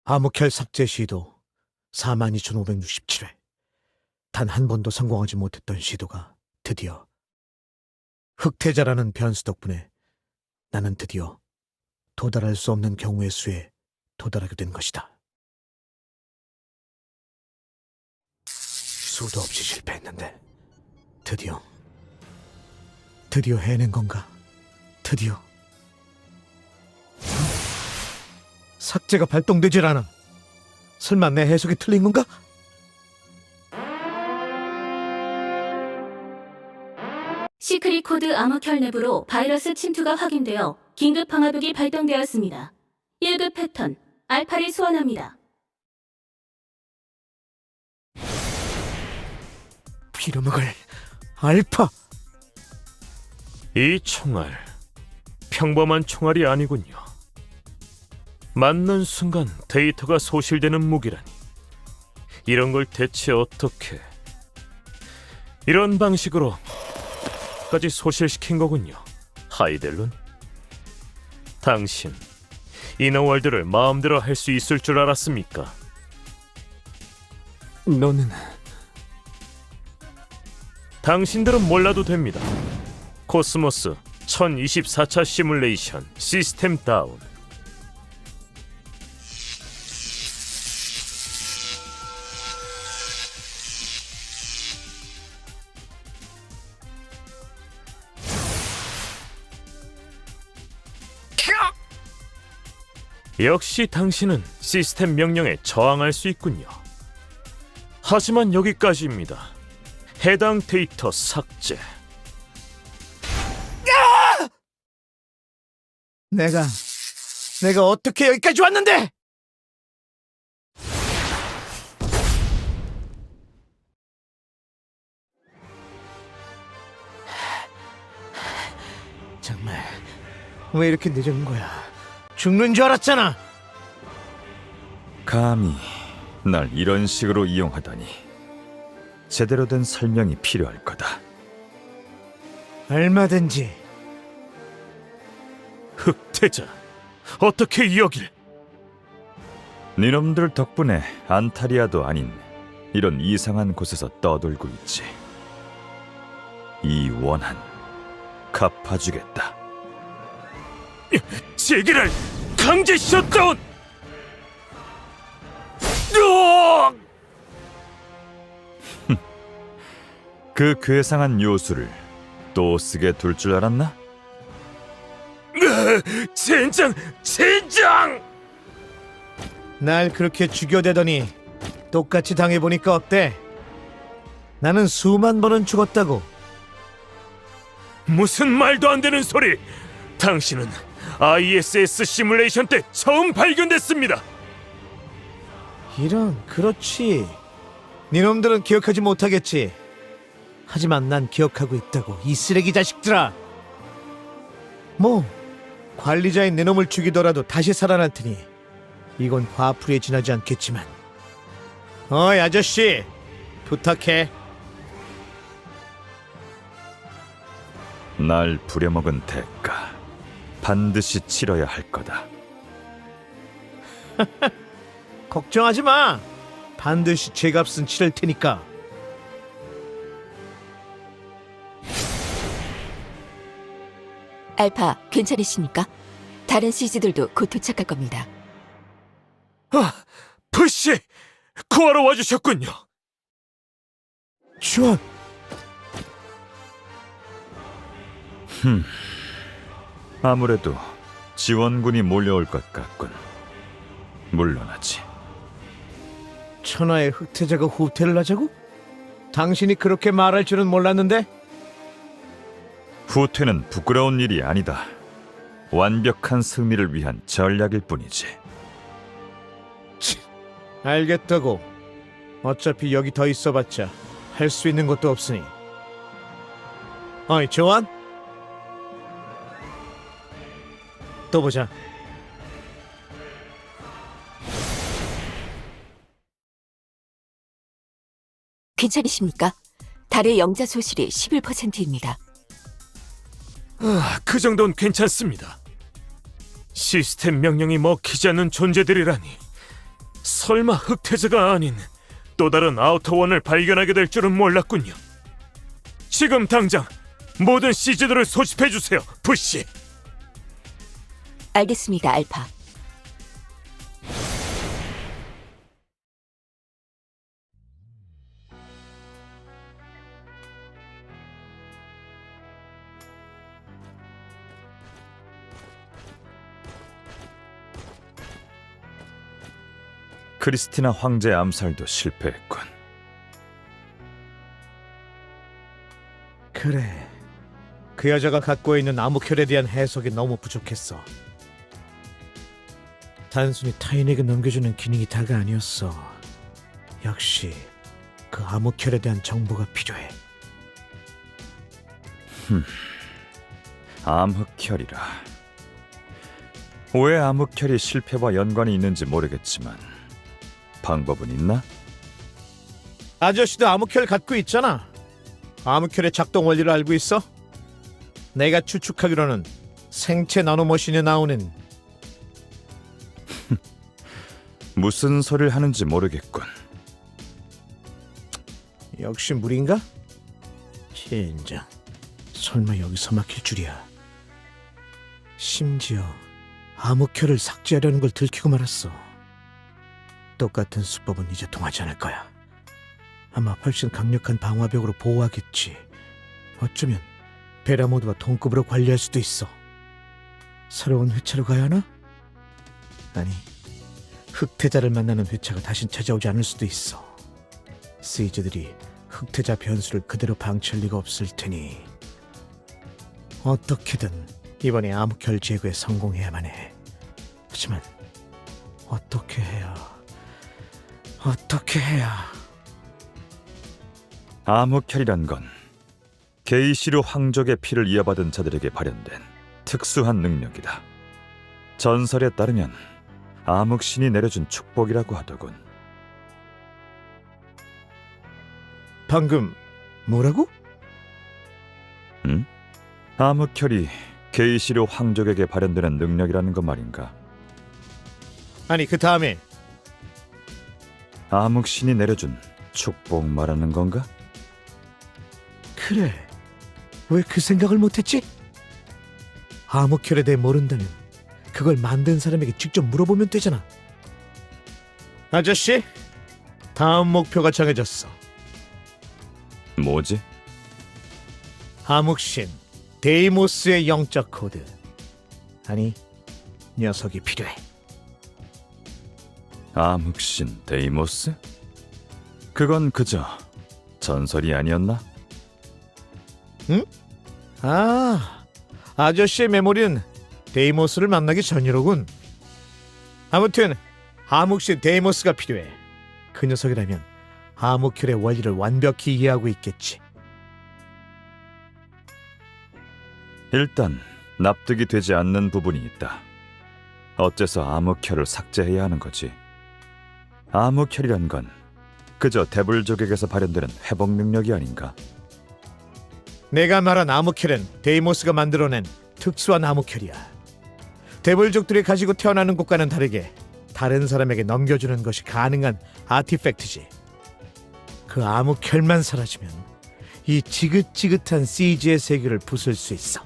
암흑혈 삭제 시도 42,567회. 단 한 번도 성공하지 못했던 시도가 드디어 흑태자라는 변수 덕분에 나는 드디어 도달할 수 없는 경우의 수에 도달하게 된 것이다. 수도 없이 실패했는데 드디어 해낸 건가? 드디어 삭제가 발동되질 않아. 설마 내 해석이 틀린 건가? 시크릿 코드 암흑혈 내부로 바이러스 침투가 확인되어 긴급 방화벽이 발동되었습니다. 1급 패턴, 알파를 소환합니다. 빌어먹을 알파! 이 총알, 평범한 총알이 아니군요. 맞는 순간 데이터가 소실되는 무기라니. 이런 걸 대체 어떻게... 이런 방식으로 까지 소실시킨 거군요. 하이델룬, 당신 이너월드를 마음대로 할 수 있을 줄 알았습니까? 너는... 당신들은 몰라도 됩니다. 코스모스 1024차 시뮬레이션 시스템 다운. 역시 당신은 시스템 명령에 저항할 수 있군요. 하지만 여기까지입니다. 해당 데이터 삭제. 내가 어떻게 여기까지 왔는데! 정말 왜 이렇게 늦은 거야? 죽는 줄 알았잖아. 감히 날 이런 식으로 이용하다니. 제대로 된 설명이 필요할 거다. 얼마든지. 흑태자, 어떻게 여길? 니놈들 덕분에 안타리아도 아닌 이런 이상한 곳에서 떠돌고 있지. 이 원한 갚아주겠다. 제기를 강제 셧다운! 으악! 그 괴상한 요술을 또 쓰게 둘 줄 알았나? 젠장! 날 그렇게 죽여대더니 똑같이 당해보니까 어때? 나는 수만 번은 죽었다고. 무슨 말도 안 되는 소리! 당신은 ISS 시뮬레이션 때 처음 발견됐습니다. 이런, 그렇지. 니놈들은 기억하지 못하겠지. 하지만 난 기억하고 있다고, 이 쓰레기 자식들아. 뭐 관리자인 내 놈을 죽이더라도 다시 살아날 테니 이건 화풀이에 지나지 않겠지만. 어이 아저씨, 부탁해. 날 부려먹은 대가 반드시 치러야 할 거다. 걱정하지 마. 반드시 죄값은 치를 테니까. 알파, 괜찮으십니까? 다른 CG들도 곧 도착할 겁니다. 푸시! 구하러 와주셨군요. 주원. 아무래도 지원군이 몰려올 것 같군. 물론하지. 천하의 흑태자가 후퇴를 하자고? 당신이 그렇게 말할 줄은 몰랐는데. 후퇴는 부끄러운 일이 아니다. 완벽한 승리를 위한 전략일 뿐이지. 알겠다고. 어차피 여기 더 있어봤자 할 수 있는 것도 없으니. 어이 조한, 또 보자. 괜찮으십니까? 달의 영자 소실이 11%입니다. 그 정도는 괜찮습니다. 시스템 명령이 먹히지 않는 존재들이라니 설마 흑태자가 아닌 또 다른 아우터원을 발견하게 될 줄은 몰랐군요. 지금 당장 모든 시즈들을 소집해 주세요, 부시. 알겠습니다, 알파. 크리스티나 황제 암살도 실패했군. 그래. 그 여자가 갖고 있는 암흑혈에 대한 해석이 너무 부족했어. 단순히 타인에게 넘겨주는 기능이 다가 아니었어. 역시 그 암흑혈에 대한 정보가 필요해. 암흑혈이라. 왜 암흑혈이 실패와 연관이 있는지 모르겠지만 방법은 있나? 아저씨도 암흑혈 갖고 있잖아. 암흑혈의 작동 원리를 알고 있어? 내가 추측하기로는 생체 나노머신에 나오는 무슨 소리를 하는지 모르겠군. 역시 물인가? 젠장. 설마 여기서 막힐 줄이야. 심지어 암흑혈을 삭제하려는 걸 들키고 말았어. 똑같은 수법은 이제 통하지 않을 거야. 아마 훨씬 강력한 방화벽으로 보호하겠지. 어쩌면 베라모드와 동급으로 관리할 수도 있어. 새로운 회차로 가야 하나? 아니, 흑태자를 만나는 회차가 다신 찾아오지 않을 수도 있어. 시즈들이 흑태자 변수를 그대로 방치할 리가 없을 테니 어떻게든 이번에 암흑혈 제거에 성공해야만 해. 하지만 어떻게 해야... 암흑혈이란 건 게이시르 황족의 피를 이어받은 자들에게 발현된 특수한 능력이다. 전설에 따르면 암흑신이 내려준 축복이라고 하더군. 방금 뭐라고? 응? 암흑혈이 게이시르 황족에게 발현되는 능력이라는 것 말인가? 아니, 그 다음에 암흑신이 내려준 축복 말하는 건가? 그래. 왜 그 생각을 못했지? 암흑혈에 대해 모른다면 그걸 만든 사람에게 직접 물어보면 되잖아. 아저씨, 다음 목표가 정해졌어. 뭐지? 암흑신 데이모스의 영적 코드. 아니, 녀석이 필요해. 암흑신 데이모스? 그건 그저 전설이 아니었나? 아저씨의 메모리는 데이모스를 만나기 전이로군. 아무튼 암흑신 데이모스가 필요해. 그 녀석이라면 암흑혈의 원리를 완벽히 이해하고 있겠지. 일단 납득이 되지 않는 부분이 있다. 어째서 암흑혈을 삭제해야 하는 거지? 암흑혈이란 건 그저 데블족에게서 발현되는 회복 능력이 아닌가? 내가 말한 암흑혈은 데이모스가 만들어낸 특수한 암흑혈이야. 데블족들이 가지고 태어나는 것과는 다르게 다른 사람에게 넘겨주는 것이 가능한 아티팩트지. 그 암흑혈만 사라지면 이 지긋지긋한 CG의 세계를 부술 수 있어.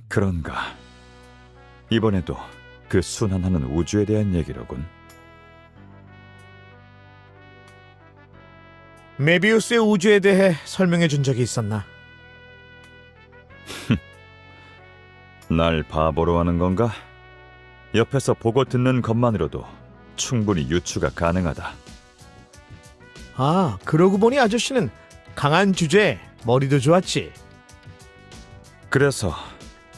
그런가. 이번에도 그 순환하는 우주에 대한 얘기로군. 메비우스의 우주에 대해 설명해 준 적이 있었나? 날 바보로 하는 건가? 옆에서 보고 듣는 것만으로도 충분히 유추가 가능하다. 아, 그러고 보니 아저씨는 강한 주제에 머리도 좋았지. 그래서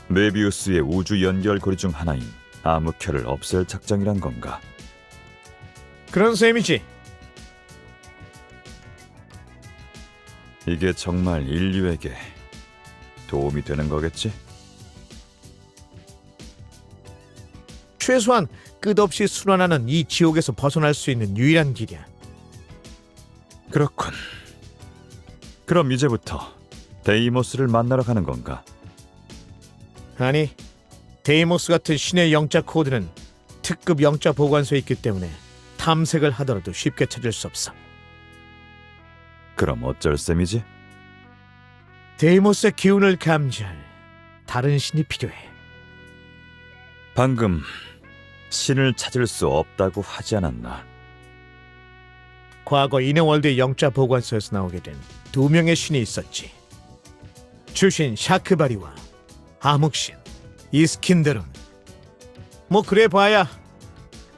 메비우스의 우주 연결고리 중 하나인 암흑혈을 없앨 작정이란 건가? 그런 셈이지. 이게 정말 인류에게 도움이 되는 거겠지? 최소한 끝없이 순환하는 이 지옥에서 벗어날 수 있는 유일한 길이야. 그렇군. 그럼 이제부터 데이모스를 만나러 가는 건가? 아니, 데이모스 같은 신의 영적 코드는 특급 영자 보관소에 있기 때문에 탐색을 하더라도 쉽게 찾을 수 없어. 그럼 어쩔 셈이지? 데이모스의 기운을 감지할 다른 신이 필요해. 방금 신을 찾을 수 없다고 하지 않았나? 과거 이너월드의 영자 보관소에서 나오게 된 두 명의 신이 있었지. 주신 샤크바리와 암흑신 이스킨드름. 뭐 그래 봐야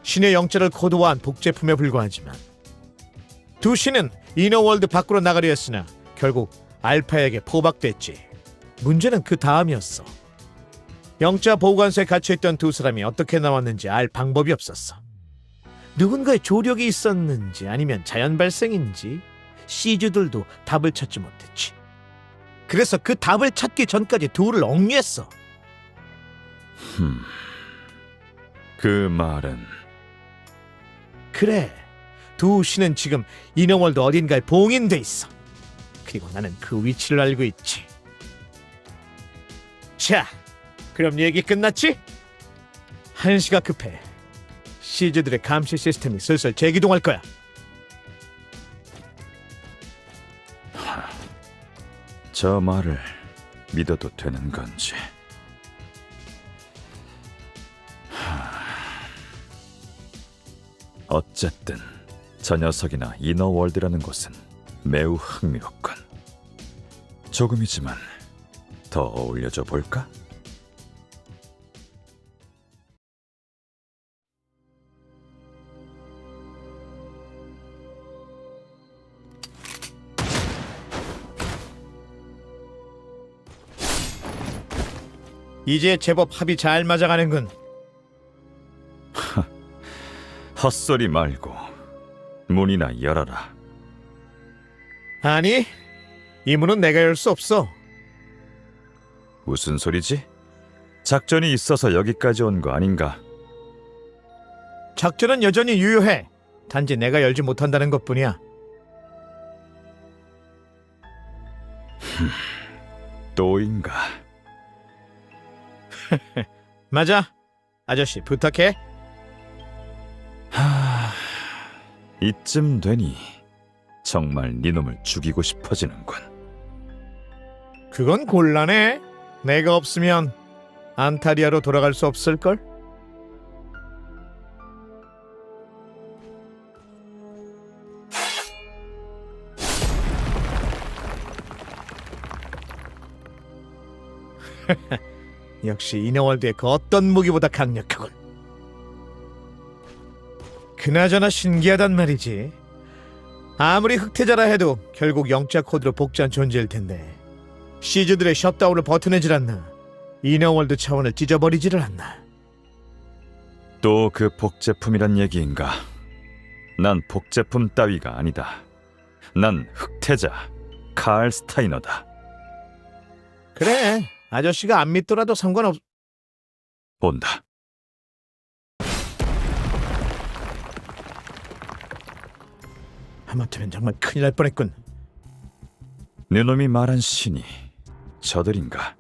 신의 영자를 코드화한 복제품에 불과하지만 두 신은 이너월드 밖으로 나가려 했으나 결국 알파에게 포박됐지. 문제는 그 다음이었어. 영자 보관소에 갇혀있던 두 사람이 어떻게 나왔는지 알 방법이 없었어. 누군가의 조력이 있었는지 아니면 자연 발생인지 시즈들도 답을 찾지 못했지. 그래서 그 답을 찾기 전까지 둘을 억류했어. 그 말은 그래, 두 신은 지금 이너월드 어딘가에 봉인돼 있어. 그리고 나는 그 위치를 알고 있지. 자, 그럼 얘기 끝났지? 한시가 급해. 시즈들의 감시 시스템이 슬슬 재기동할 거야. 저 말을 믿어도 되는 건지. 어쨌든 저 녀석이나 이너월드라는 곳은 매우 흥미롭군. 조금이지만 더 어울려줘 볼까? 이제 제법 합이 잘 맞아가는군. 헛소리 말고 문이나 열어라. 아니, 이 문은 내가 열 수 없어. 무슨 소리지? 작전이 있어서 여기까지 온 거 아닌가? 작전은 여전히 유효해. 단지 내가 열지 못한다는 것뿐이야. 또인가? 맞아. 아저씨 부탁해. 이쯤 되니 정말 니놈을 죽이고 싶어지는군. 그건 곤란해. 내가 없으면 안타리아로 돌아갈 수 없을걸? 역시 이너월드의 그 어떤 무기보다 강력하군. 그나저나 신기하단 말이지. 아무리 흑태자라 해도 결국 영자 코드로 복제한 존재일 텐데 시즈들의 셧다운을 버텨내질 않나. 이너월드 차원을 찢어버리지를 않나. 또 그 복제품이란 얘기인가? 난 복제품 따위가 아니다. 난 흑태자 칼 스타이너다. 그래, 아저씨가 안 믿더라도 상관없... 온다. 하마터면 정말 큰일 날 뻔했군. 내 놈이 말한 신이 저들인가?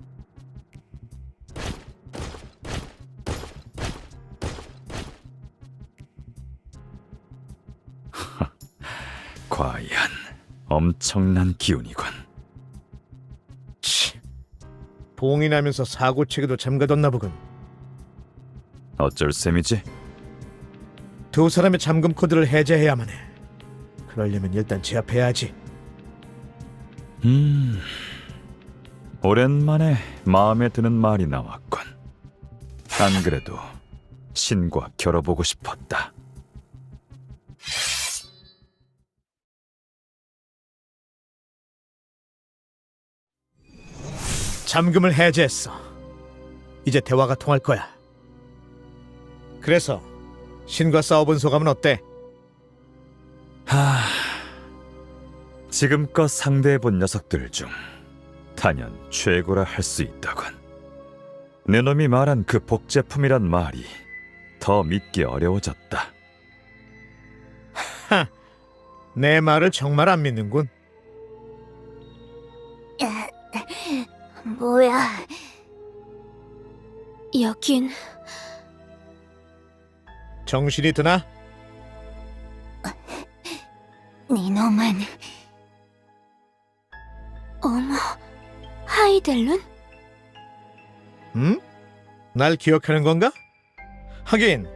과연 엄청난 기운이군. 치, 봉인하면서 사고체계도 잠가뒀나 보군. 어쩔 셈이지? 두 사람의 잠금 코드를 해제해야만 해. 그러려면 일단 제압해야지. 오랜만에 마음에 드는 말이 나왔군. 안 그래도 신과 겨뤄보고 싶었다. 잠금을 해제했어. 이제 대화가 통할 거야. 그래서 신과 싸워본 소감은 어때? 지금껏 상대해본 녀석들 중 단연 최고라 할 수 있다군. 내 놈이 말한 그 복제품이란 말이 더 믿기 어려워졌다. 내 말을 정말 안 믿는군. 뭐야? 여긴 정신이 드나? 네 놈은... 어머, 하이델룬? 응? 날 기억하는 건가? 하긴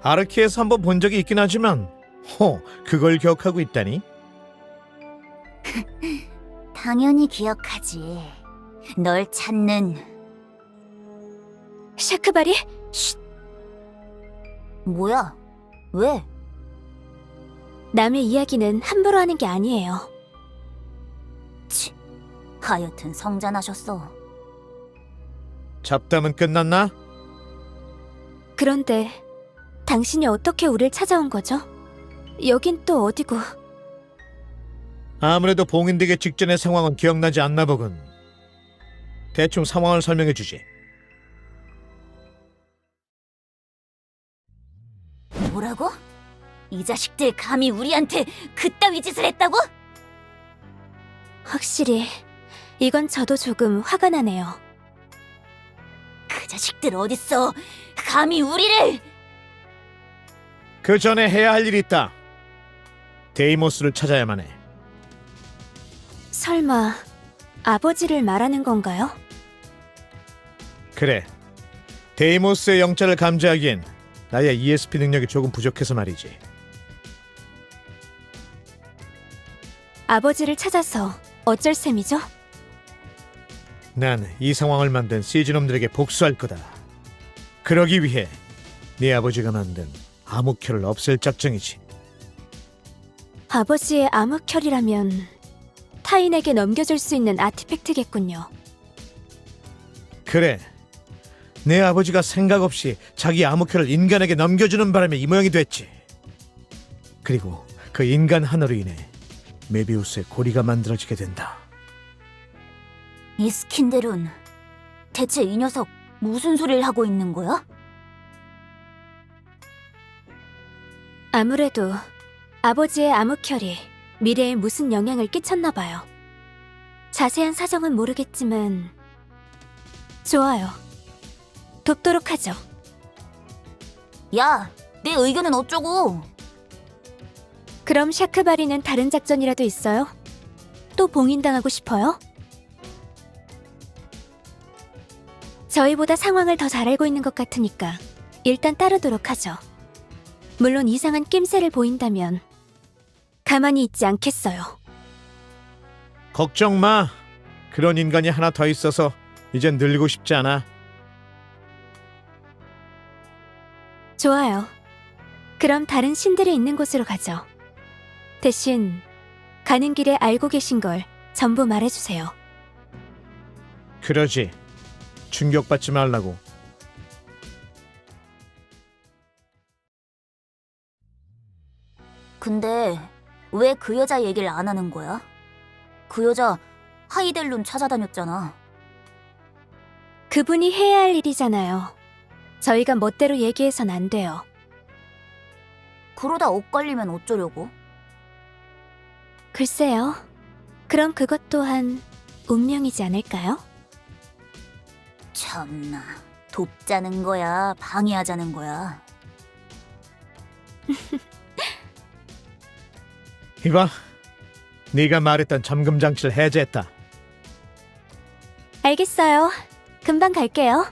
아르키에서 한번 본 적이 있긴 하지만 그걸 기억하고 있다니? 당연히 기억하지. 널 찾는... 샤크바리? 뭐야? 왜? 남의 이야기는 함부로 하는 게 아니에요. 하여튼 성잔하셨어. 잡담은 끝났나? 그런데 당신이 어떻게 우릴 찾아온 거죠? 여긴 또 어디고? 아무래도 봉인되기 직전의 상황은 기억나지 않나 보군. 대충 상황을 설명해 주지. 뭐라고? 이 자식들 감히 우리한테 그따위 짓을 했다고? 확실히 이건 저도 조금 화가 나네요. 그 자식들 어딨어? 감히 우리를! 그 전에 해야 할 일이 있다. 데이모스를 찾아야만 해. 설마 아버지를 말하는 건가요? 그래. 데이모스의 영자를 감지하기엔 나의 ESP 능력이 조금 부족해서 말이지. 아버지를 찾아서 어쩔 셈이죠? 난 이 상황을 만든 시즈놈들에게 복수할 거다. 그러기 위해 네 아버지가 만든 암흑혈을 없앨 작정이지. 아버지의 암흑혈이라면 타인에게 넘겨줄 수 있는 아티팩트겠군요. 그래. 내 아버지가 생각 없이 자기 암흑혈을 인간에게 넘겨주는 바람에 이 모양이 됐지. 그리고 그 인간 하나로 인해 메비우스의 고리가 만들어지게 된다. 이스킨데룬, 대체 이 녀석 무슨 소리를 하고 있는 거야? 아무래도 아버지의 암흑혈이 미래에 무슨 영향을 끼쳤나 봐요. 자세한 사정은 모르겠지만 좋아요. 돕도록 하죠. 야, 내 의견은 어쩌고? 그럼 샤크바리는 다른 작전이라도 있어요? 또 봉인당하고 싶어요? 저희보다 상황을 더 잘 알고 있는 것 같으니까 일단 따르도록 하죠. 물론 이상한 낌새를 보인다면 가만히 있지 않겠어요. 걱정 마. 그런 인간이 하나 더 있어서 이젠 늘리고 싶지 않아. 좋아요. 그럼 다른 신들이 있는 곳으로 가죠. 대신 가는 길에 알고 계신 걸 전부 말해주세요. 그러지. 충격받지 말라고. 근데 왜 그 여자 얘기를 안 하는 거야? 그 여자 하이델룬 찾아다녔잖아. 그분이 해야 할 일이잖아요. 저희가 멋대로 얘기해선 안 돼요. 그러다 엇갈리면 어쩌려고? 글쎄요. 그럼 그것 또한 운명이지 않을까요? 참나, 돕자는 거야, 방해하자는 거야. 이봐. 네가 말했던 잠금 장치를 해제했다. 알겠어요. 금방 갈게요.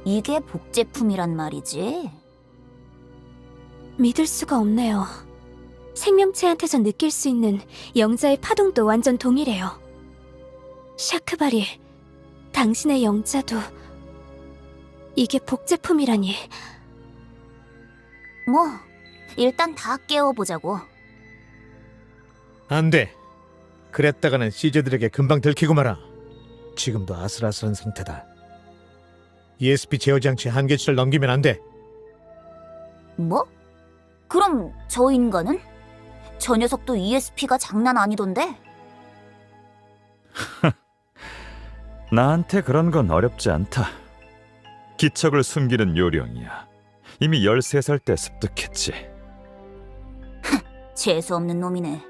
이게 복제품이란 말이지? 믿을 수가 없네요. 생명체한테서 느낄 수 있는 영자의 파동도 완전 동일해요. 샤크바리, 당신의 영자도 이게 복제품이라니. 뭐, 일단 다 깨워보자고. 안 돼. 그랬다가는 시즈들에게 금방 들키고 말아. 지금도 아슬아슬한 상태다. ESP 제어 장치 한계치를 넘기면 안 돼. 뭐? 그럼 저 인간은? 저 녀석도 ESP가 장난 아니던데? 나한테 그런 건 어렵지 않다. 기척을 숨기는 요령이야. 이미 13살 때 습득했지. 재수 없는 놈이네.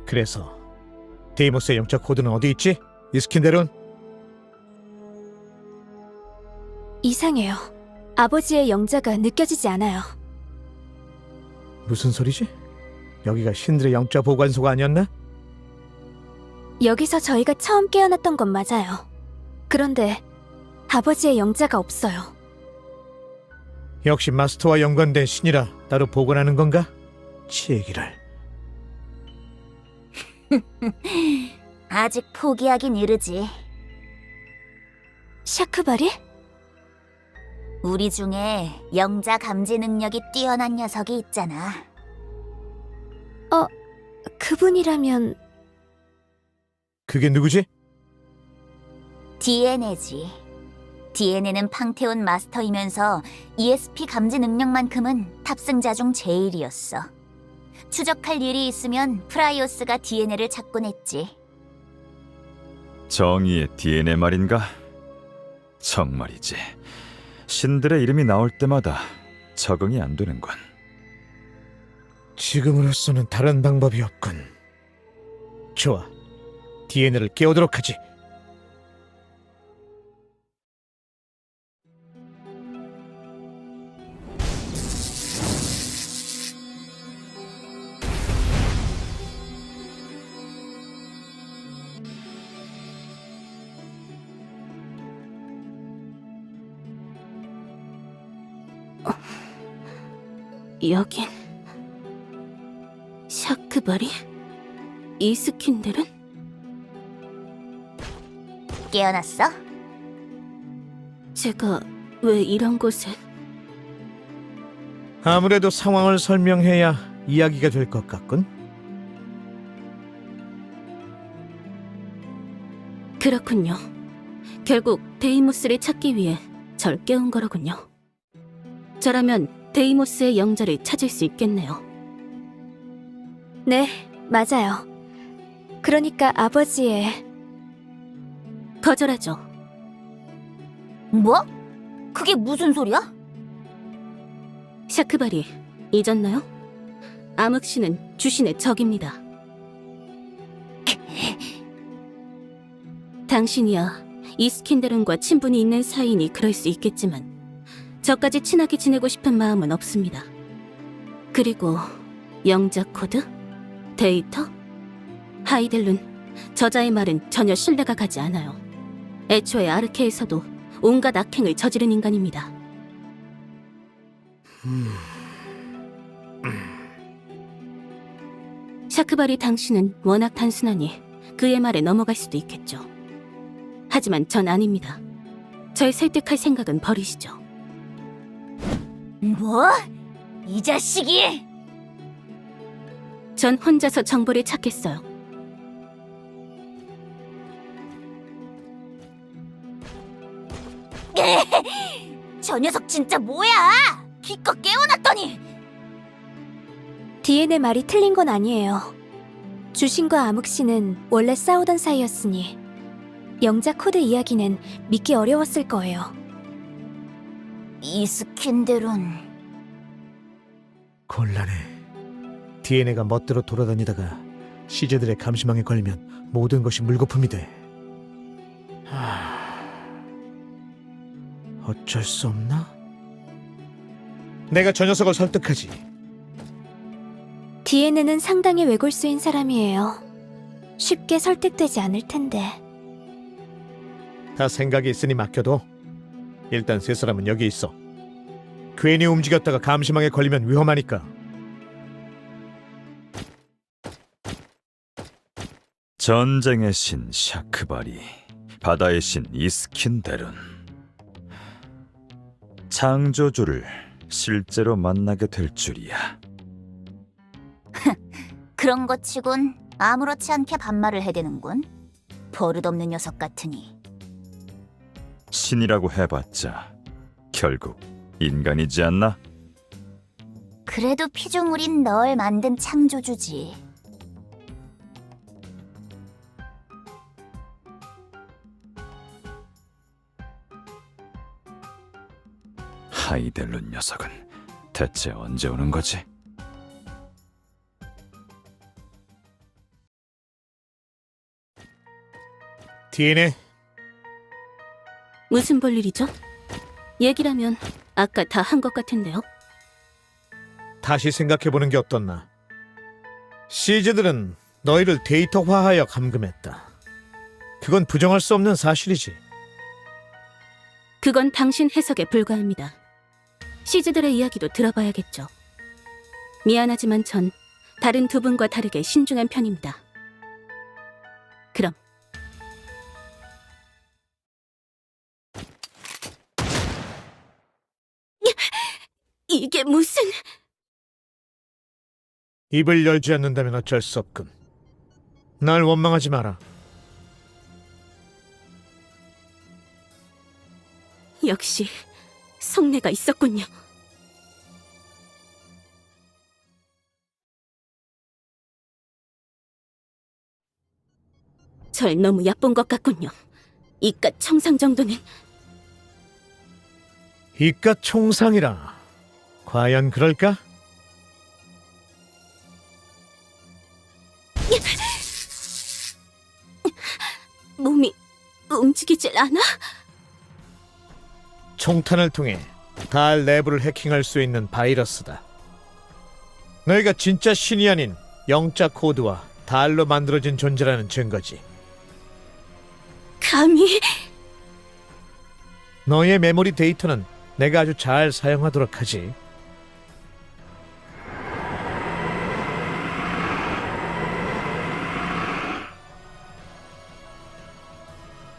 그래서 데이모스의 영자 코드는 어디 있지? 이스킨데론? 이상해요. 아버지의 영자가 느껴지지 않아요. 무슨 소리지? 여기가 신들의 영자 보관소가 아니었나? 여기서 저희가 처음 깨어났던 건 맞아요. 그런데 아버지의 영자가 없어요. 역시 마스터와 연관된 신이라 따로 보관하는 건가? 치얘기를. 아직 포기하긴 이르지. 샤크바리? 우리 중에 영자 감지 능력이 뛰어난 녀석이 있잖아. 그분이라면 그게 누구지? DNA지. DNA는 팡테온 마스터이면서 ESP 감지 능력만큼은 탑승자 중 제일이었어. 추적할 일이 있으면 프라이오스가 DNA를 찾곤 했지. 정의의 DNA 말인가? 정말이지. 신들의 이름이 나올 때마다 적응이 안 되는군. 지금으로서는 다른 방법이 없군. 좋아, DNA를 깨우도록 하지. 여긴 샤크바리? 이스킨델은? 깨어났어? 제가 왜 이런 곳에? 아무래도 상황을 설명해야 이야기가 될 것 같군. 그렇군요. 결국 데이모스를 찾기 위해 절 깨운 거로군요. 저라면 데이모스의 영자를 찾을 수 있겠네요. 네, 맞아요. 그러니까 아버지의 거절하죠. 뭐? 그게 무슨 소리야? 샤크바리, 잊었나요? 암흑신은 주신의 적입니다. 당신이야 이스킨데론과 친분이 있는 사이니 그럴 수 있겠지만 저까지 친하게 지내고 싶은 마음은 없습니다. 그리고 영자 코드? 데이터? 하이델룬, 저자의 말은 전혀 신뢰가 가지 않아요. 애초에 아르케에서도 온갖 악행을 저지른 인간입니다. 샤크바리 당신은 워낙 단순하니 그의 말에 넘어갈 수도 있겠죠. 하지만 전 아닙니다. 절 설득할 생각은 버리시죠. 뭐? 이 자식이! 전 혼자서 정보를 찾겠어요. 저 녀석 진짜 뭐야! 기껏 깨워놨더니! DNA 말이 틀린 건 아니에요. 주신과 암흑신은 원래 싸우던 사이였으니 영자 코드 이야기는 믿기 어려웠을 거예요. 이스킨데론... 곤란해. DNA가 멋대로 돌아다니다가 시제들의 감시망에 걸리면 모든 것이 물거품이 돼. 어쩔 수 없나? 내가 저 녀석을 설득하지. DNA는 상당히 외골수인 사람이에요. 쉽게 설득되지 않을 텐데. 다 생각이 있으니 맡겨둬. 일단 세 사람은 여기 있어. 괜히 움직였다가 감시망에 걸리면 위험하니까. 전쟁의 신 샤크바리, 바다의 신 이스킨데른. 창조주를 실제로 만나게 될 줄이야. 그런 것 치곤 아무렇지 않게 반말을 해대는군. 버릇없는 녀석 같으니. 신이라고 해봤자 결국 인간이지 않나? 그래도 피조물인 널 만든 창조주지. 하이델룬 녀석은 대체 언제 오는 거지? DNA 무슨 볼일이죠? 얘기라면 아까 다 한 것 같은데요. 다시 생각해보는 게 어떻나. 시즈들은 너희를 데이터화하여 감금했다. 그건 부정할 수 없는 사실이지. 그건 당신 해석에 불과합니다. 시즈들의 이야기도 들어봐야겠죠. 미안하지만 전 다른 두 분과 다르게 신중한 편입니다. 그럼 이게 무슨... 입을 열지 않는다면 어쩔 수 없군. 날 원망하지 마라. 역시 속내가 있었군요. 절 너무 얕본 것 같군요. 이깟 청상 정도는... 이깟 총상이라. 과연 그럴까? 몸이 움직이질 않아? 총탄을 통해 달 내부를 해킹할 수 있는 바이러스다. 너희가 진짜 신이 아닌 영자 코드와 달로 만들어진 존재라는 증거지. 감히... 너희의 메모리 데이터는 내가 아주 잘 사용하도록 하지.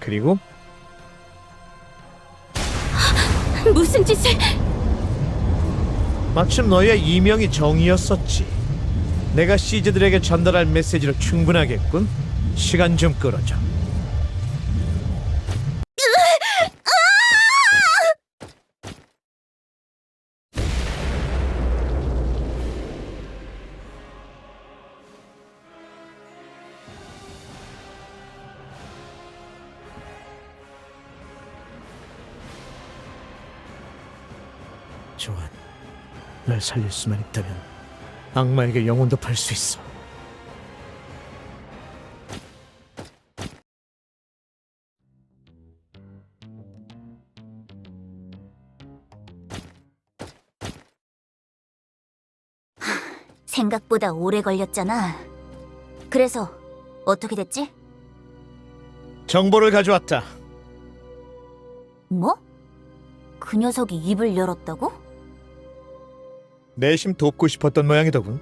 그리고 무슨 짓을... 마침 너희의 이명이 정이었었지. 내가 시즈들에게 전달할 메시지로 충분하겠군. 시간 좀 끌어줘. 조한, 날 살릴 수만 있다면 악마에게 영혼도 팔 수 있어. 생각보다 오래 걸렸잖아. 그래서 어떻게 됐지? 정보를 가져왔다. 뭐? 그 녀석이 입을 열었다고? 내심 돕고 싶었던 모양이더군.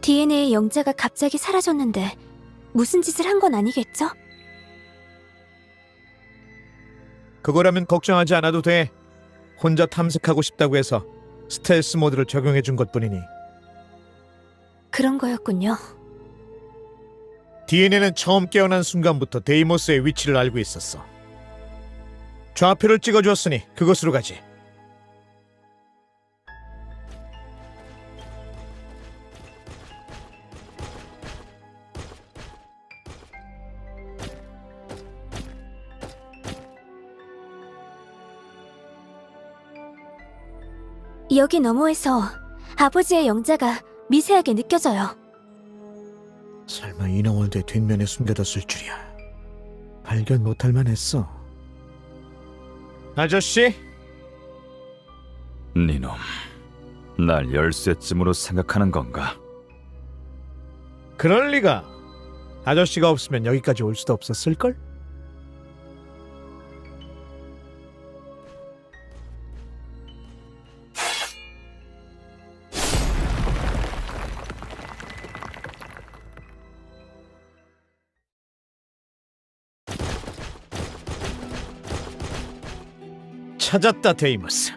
DNA 영자가 갑자기 사라졌는데 무슨 짓을 한 건 아니겠죠? 그거라면 걱정하지 않아도 돼. 혼자 탐색하고 싶다고 해서 스텔스 모드를 적용해 준 것뿐이니. 그런 거였군요. DNA는 처음 깨어난 순간부터 데이모스의 위치를 알고 있었어. 좌표를 찍어주었으니 그곳으로 가지. 여기 너머에서 아버지의 영자가 미세하게 느껴져요. 설마 이너월드의 뒷면에 숨겨뒀을 줄이야. 발견 못할 만했어. 아저씨? 니놈, 날 열쇠쯤으로 생각하는 건가? 그럴 리가. 아저씨가 없으면 여기까지 올 수도 없었을걸? 찾았다, 데이모스.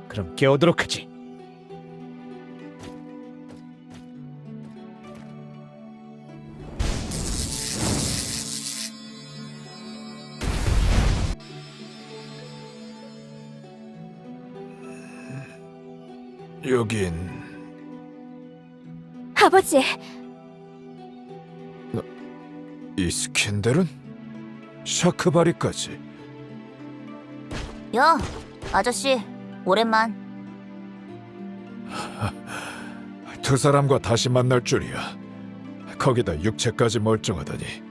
그럼 깨우도록 하지. 여긴... 아버지, 이스킨델은? 샤크바리까지. 야, 아저씨, 오랜만. 두 사람과 다시 만날 줄이야. 거기다 육체까지 멀쩡하다니.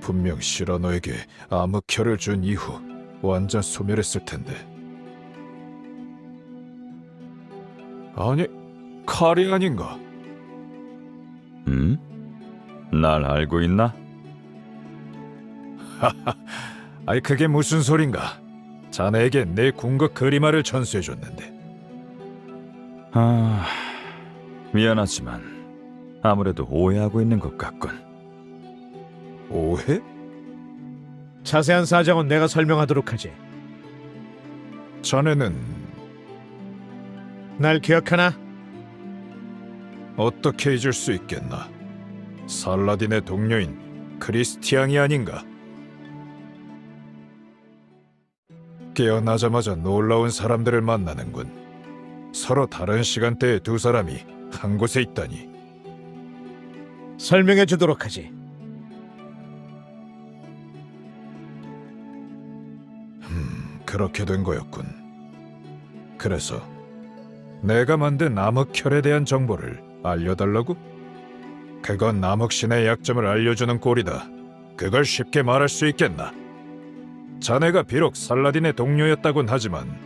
분명 시라노에게 암흑혈을 준 이후 완전 소멸했을 텐데. 아니, 칼이 아닌가? 날 알고 있나? 아이 그게 무슨 소린가? 자네에게 내 궁극 그리마를 전수해줬는데. 아, 미안하지만 아무래도 오해하고 있는 것 같군. 오해? 자세한 사정은 내가 설명하도록 하지. 자네는 날 기억하나? 어떻게 잊을 수 있겠나? 살라딘의 동료인 크리스티앙이 아닌가? 깨어나자마자 놀라운 사람들을 만나는군. 서로 다른 시간대에 두 사람이 한 곳에 있다니. 설명해 주도록 하지. 그렇게 된 거였군. 그래서 내가 만든 암흑혈에 대한 정보를 알려달라고? 그건 암흑신의 약점을 알려주는 꼴이다. 그걸 쉽게 말할 수 있겠나? 자네가 비록 살라딘의 동료였다곤 하지만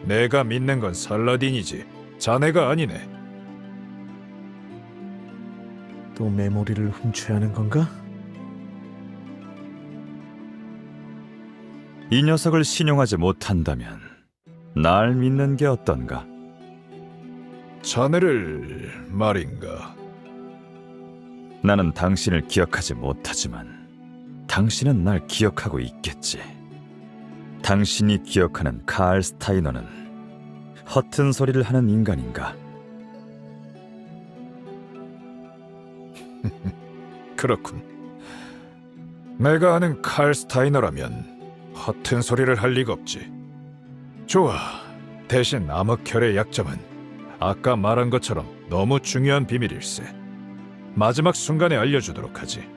내가 믿는 건 살라딘이지 자네가 아니네. 또 메모리를 훔쳐야 하는 건가? 이 녀석을 신용하지 못한다면 날 믿는 게 어떤가? 자네를 말인가? 나는 당신을 기억하지 못하지만 당신은 날 기억하고 있겠지. 당신이 기억하는 카알 스타이너는 허튼 소리를 하는 인간인가? 그렇군. 내가 아는 칼 스타이너라면 허튼 소리를 할 리가 없지. 좋아. 대신 암흑혈의 약점은 아까 말한 것처럼 너무 중요한 비밀일세. 마지막 순간에 알려주도록 하지.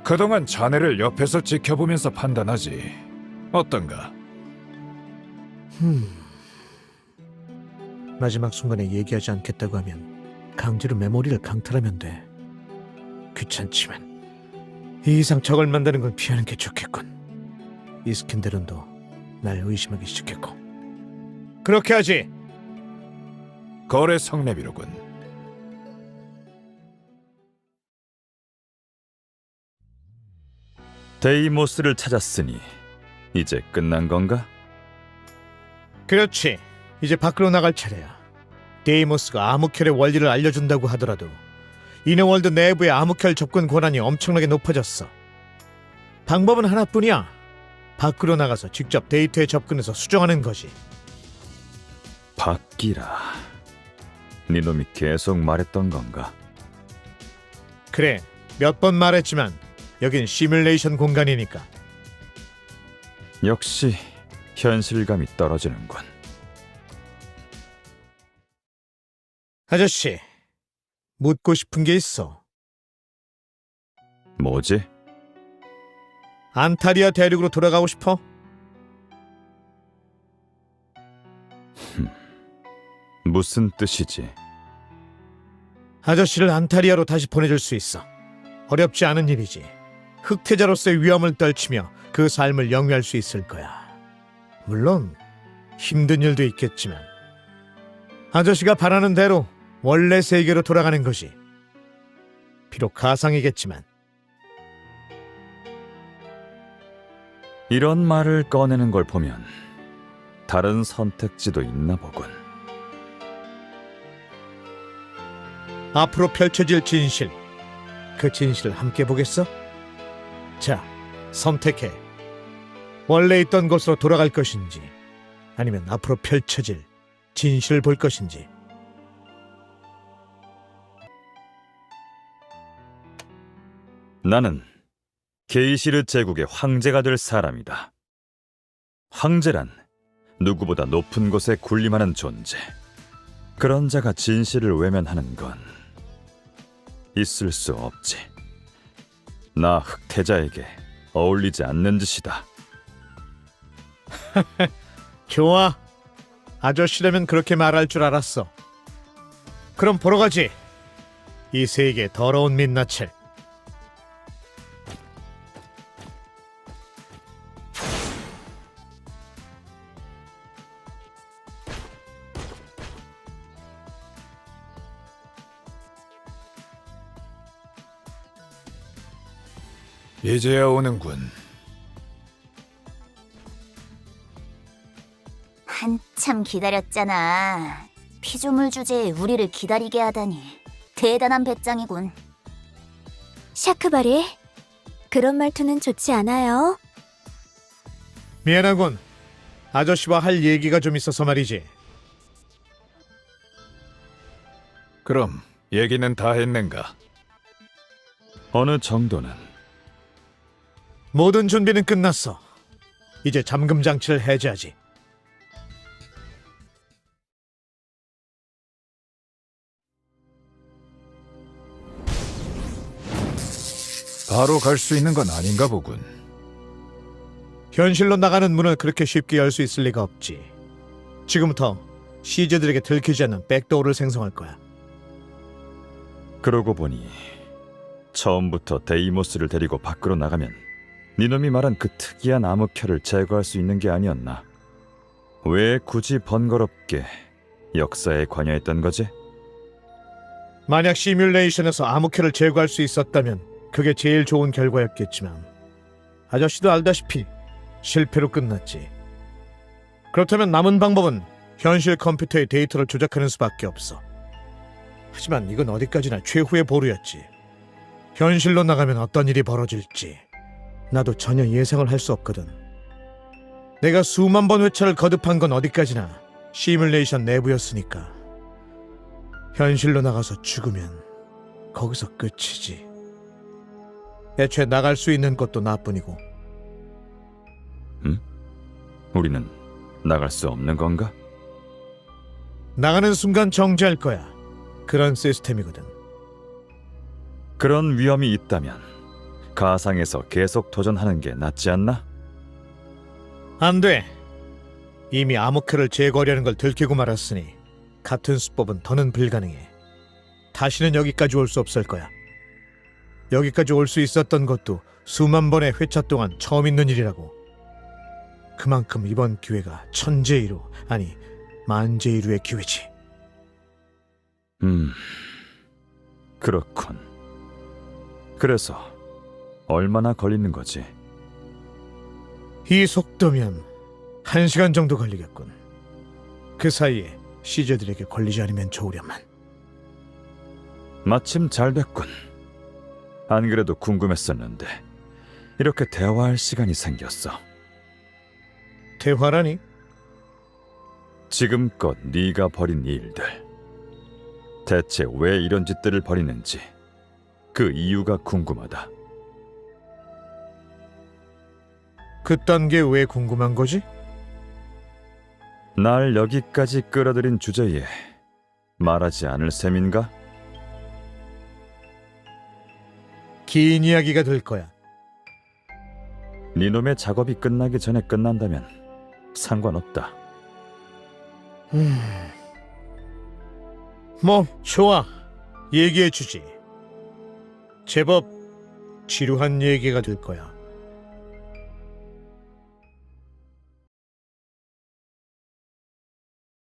그동안 자네를 옆에서 지켜보면서 판단하지. 어떤가? 마지막 순간에 얘기하지 않겠다고 하면 강제로 메모리를 강탈하면 돼. 귀찮지만 이 이상 적을 만드는 건 피하는 게 좋겠군. 이스킨데른도 날 의심하기 시작했고. 그렇게 하지. 거래 성매비로군. 데이모스를 찾았으니 이제 끝난 건가? 그렇지. 이제 밖으로 나갈 차례야. 데이모스가 암흑혈의 원리를 알려준다고 하더라도 이너월드 내부의 암흑혈 접근 권한이 엄청나게 높아졌어. 방법은 하나뿐이야. 밖으로 나가서 직접 데이터에 접근해서 수정하는 것이. 바뀌라. 네 놈이 계속 말했던 건가? 그래, 몇 번 말했지만 여긴 시뮬레이션 공간이니까. 역시 현실감이 떨어지는군. 아저씨, 묻고 싶은 게 있어. 뭐지? 안타리아 대륙으로 돌아가고 싶어? 무슨 뜻이지? 아저씨를 안타리아로 다시 보내줄 수 있어. 어렵지 않은 일이지. 흑태자로서의 위험을 떨치며 그 삶을 영위할 수 있을 거야. 물론 힘든 일도 있겠지만 아저씨가 바라는 대로 원래 세계로 돌아가는 것이, 비록 가상이겠지만. 이런 말을 꺼내는 걸 보면 다른 선택지도 있나 보군. 앞으로 펼쳐질 진실, 그 진실을 함께 보겠어? 자, 선택해. 원래 있던 곳으로 돌아갈 것인지 아니면 앞으로 펼쳐질 진실을 볼 것인지. 나는 게이시르 제국의 황제가 될 사람이다. 황제란 누구보다 높은 곳에 군림하는 존재. 그런 자가 진실을 외면하는 건 있을 수 없지. 나 흑태자에게 어울리지 않는 짓이다. 좋아. 아저씨라면 그렇게 말할 줄 알았어. 그럼 보러 가지. 이 세계의 더러운 민낯을. 이제야 오는군. 한참 기다렸잖아. 피조물 주제에 우리를 기다리게 하다니 대단한 배짱이군. 샤크바리, 그런 말투는 좋지 않아요. 미안하군. 아저씨와 할 얘기가 좀 있어서 말이지. 그럼 얘기는 다 했는가? 어느 정도는. 모든 준비는 끝났어. 이제 잠금 장치를 해제하지. 바로 갈 수 있는 건 아닌가 보군. 현실로 나가는 문을 그렇게 쉽게 열 수 있을 리가 없지. 지금부터 시즈들에게 들키지 않는 백도어를 생성할 거야. 그러고 보니 처음부터 데이모스를 데리고 밖으로 나가면 니놈이 말한 그 특이한 암흑혈을 제거할 수 있는 게 아니었나? 왜 굳이 번거롭게 역사에 관여했던 거지? 만약 시뮬레이션에서 암흑혈을 제거할 수 있었다면 그게 제일 좋은 결과였겠지만 아저씨도 알다시피 실패로 끝났지. 그렇다면 남은 방법은 현실 컴퓨터의 데이터를 조작하는 수밖에 없어. 하지만 이건 어디까지나 최후의 보루였지. 현실로 나가면 어떤 일이 벌어질지 나도 전혀 예상을 할 수 없거든. 내가 수만 번 회차를 거듭한 건 어디까지나 시뮬레이션 내부였으니까. 현실로 나가서 죽으면 거기서 끝이지. 애초에 나갈 수 있는 것도 나뿐이고. 우리는 나갈 수 없는 건가? 나가는 순간 정지할 거야. 그런 시스템이거든. 그런 위험이 있다면 가상에서 계속 도전하는 게 낫지 않나? 안 돼. 이미 암흑혈을 제거하려는 걸 들키고 말았으니 같은 수법은 더는 불가능해. 다시는 여기까지 올 수 없을 거야. 여기까지 올 수 있었던 것도 수만 번의 회차 동안 처음 있는 일이라고. 그만큼 이번 기회가 천재이루, 아니 만재이루의 기회지. 그렇군. 그래서 얼마나 걸리는 거지? 이 속도면 1시간 정도 걸리겠군. 그 사이에 시저들에게 걸리지 않으면 좋으련만. 마침 잘 됐군. 안 그래도 궁금했었는데 이렇게 대화할 시간이 생겼어. 대화라니? 지금껏 네가 벌인 일들, 대체 왜 이런 짓들을 벌이는지 그 이유가 궁금하다. 그딴 게 왜 궁금한 거지? 날 여기까지 끌어들인 주제에 말하지 않을 셈인가? 긴 이야기가 될 거야. 네놈의 작업이 끝나기 전에 끝난다면 상관없다. 뭐 좋아. 얘기해 주지. 제법 지루한 얘기가 될 거야.